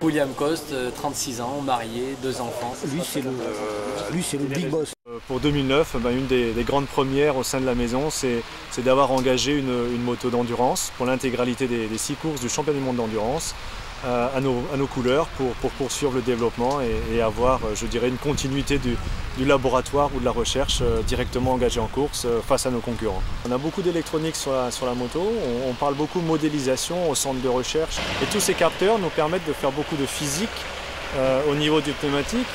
William Coste, 36 ans, marié, 2 enfants. Lui, c'est le big boss. Pour 2009, une des grandes premières au sein de la maison, c'est d'avoir engagé une moto d'endurance pour l'intégralité des 6 courses du championnat du monde d'endurance à nos couleurs pour poursuivre le développement et avoir, je dirais, une continuité du laboratoire ou de la recherche directement engagée en course face à nos concurrents. On a beaucoup d'électronique sur la moto, on parle beaucoup modélisation au centre de recherche et tous ces capteurs nous permettent de faire beaucoup de physique au niveau du pneumatique.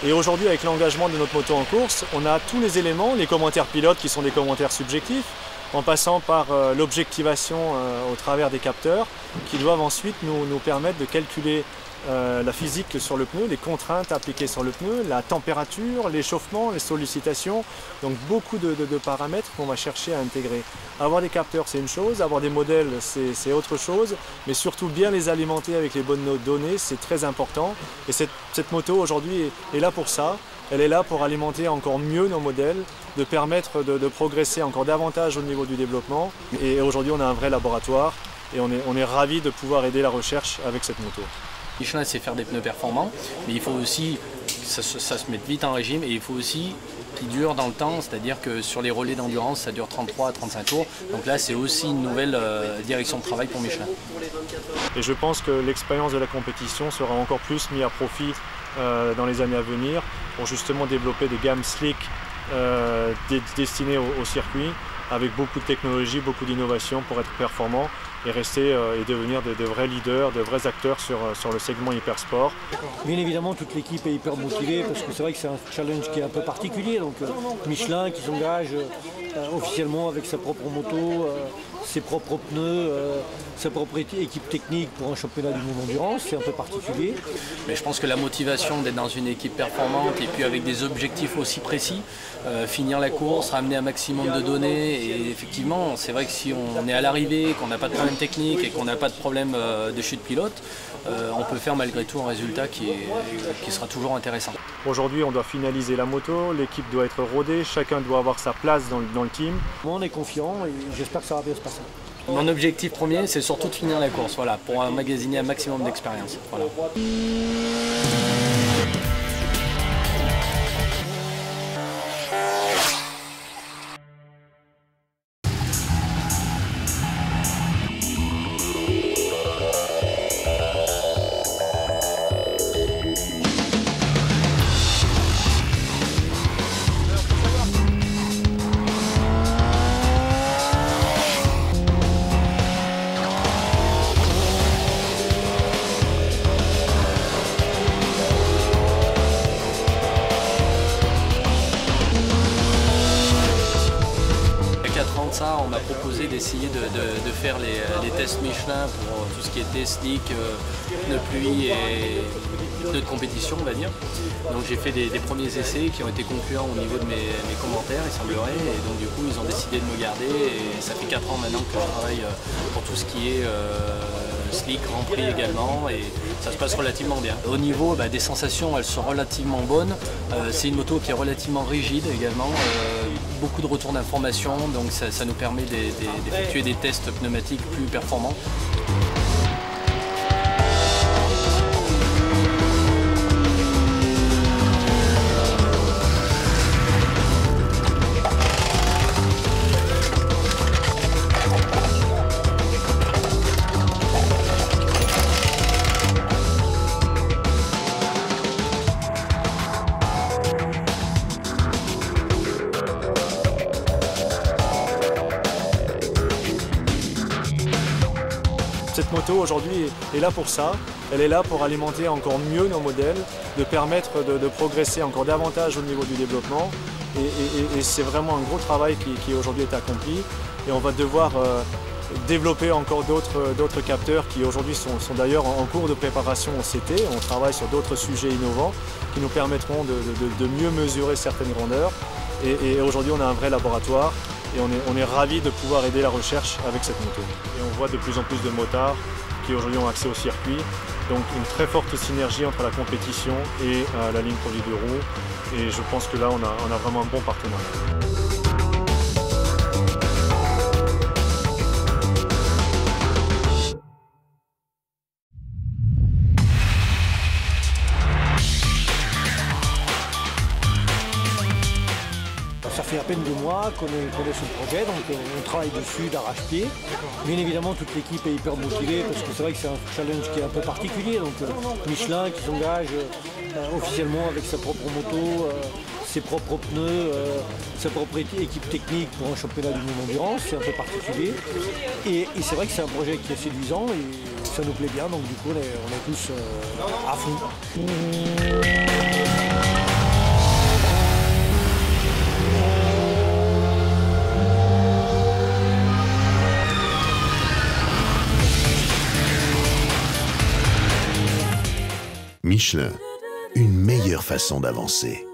Et aujourd'hui, avec l'engagement de notre moto en course, on a tous les éléments, les commentaires pilotes qui sont des commentaires subjectifs, en passant par l'objectivation au travers des capteurs, qui doivent ensuite nous permettre de calculer la physique sur le pneu, les contraintes appliquées sur le pneu, la température, l'échauffement, les sollicitations, donc beaucoup de paramètres qu'on va chercher à intégrer. Avoir des capteurs, c'est une chose, avoir des modèles, c'est autre chose, mais surtout bien les alimenter avec les bonnes données, c'est très important. Et cette moto aujourd'hui est là pour ça. Elle est là pour alimenter encore mieux nos modèles, de permettre de progresser encore davantage au niveau du développement. Et aujourd'hui, on a un vrai laboratoire et on est ravis de pouvoir aider la recherche avec cette moto. Michelin sait faire des pneus performants, mais il faut aussi que ça se mette vite en régime et il faut aussi qu'ils durent dans le temps, c'est-à-dire que sur les relais d'endurance, ça dure 33 à 35 tours. Donc là, c'est aussi une nouvelle direction de travail pour Michelin. Et je pense que l'expérience de la compétition sera encore plus mise à profit dans les années à venir pour justement développer des gammes slick destinées au circuit avec beaucoup de technologie, beaucoup d'innovation pour être performant et rester et devenir de vrais leaders, de vrais acteurs sur le segment hypersport. Bien évidemment, toute l'équipe est hyper motivée parce que c'est vrai que c'est un challenge qui est un peu particulier. Donc Michelin qui s'engage officiellement avec sa propre moto, ses propres pneus, sa propre équipe technique pour un championnat du monde d'endurance, c'est un peu particulier. Mais je pense que la motivation d'être dans une équipe performante et puis avec des objectifs aussi précis, finir la course, ramener un maximum de données et effectivement c'est vrai que si on est à l'arrivée, qu'on n'a pas de problème technique et qu'on n'a pas de problème de chute pilote, on peut faire malgré tout un résultat qui sera toujours intéressant. Aujourd'hui on doit finaliser la moto, l'équipe doit être rodée, chacun doit avoir sa place dans le team. On est confiant et j'espère que ça va bien se passer. Mon objectif premier, c'est surtout de finir la course, voilà, pour emmagasiner un maximum d'expérience. Voilà. Ça, on m'a proposé d'essayer de faire les tests Michelin pour tout ce qui était slick, pneus pluie et pneus de compétition, on va dire. Donc j'ai fait des premiers essais qui ont été concluants au niveau de mes commentaires, il semblerait, et donc du coup ils ont décidé de me garder et ça fait 4 ans maintenant que je travaille pour tout ce qui est slick, Grand Prix également, et ça se passe relativement bien. Au niveau des sensations, elles sont relativement bonnes. C'est une moto qui est relativement rigide également, beaucoup de retours d'informations, donc ça nous permet d'effectuer des tests pneumatiques plus performants. Cette moto aujourd'hui est là pour ça, elle est là pour alimenter encore mieux nos modèles, de permettre de progresser encore davantage au niveau du développement et c'est vraiment un gros travail qui aujourd'hui est accompli et on va devoir développer encore d'autres capteurs qui aujourd'hui sont d'ailleurs en cours de préparation au CT. On travaille sur d'autres sujets innovants qui nous permettront de mieux mesurer certaines grandeurs et aujourd'hui on a un vrai laboratoire. Et on est ravis de pouvoir aider la recherche avec cette moto. Et on voit de plus en plus de motards qui aujourd'hui ont accès au circuit. Donc une très forte synergie entre la compétition et la ligne produit de roues. Et je pense que là, on a vraiment un bon partenariat. fait à peine 2 mois qu'on est sur le projet, donc on travaille dessus d'arrache-pied. Bien évidemment, toute l'équipe est hyper motivée parce que c'est vrai que c'est un challenge qui est un peu particulier. Donc Michelin qui s'engage officiellement avec sa propre moto, ses propres pneus, sa propre équipe technique pour un championnat du monde d'endurance, c'est un peu particulier. Et c'est vrai que c'est un projet qui est séduisant et ça nous plaît bien, donc du coup on est tous à fond. Michelin, une meilleure façon d'avancer.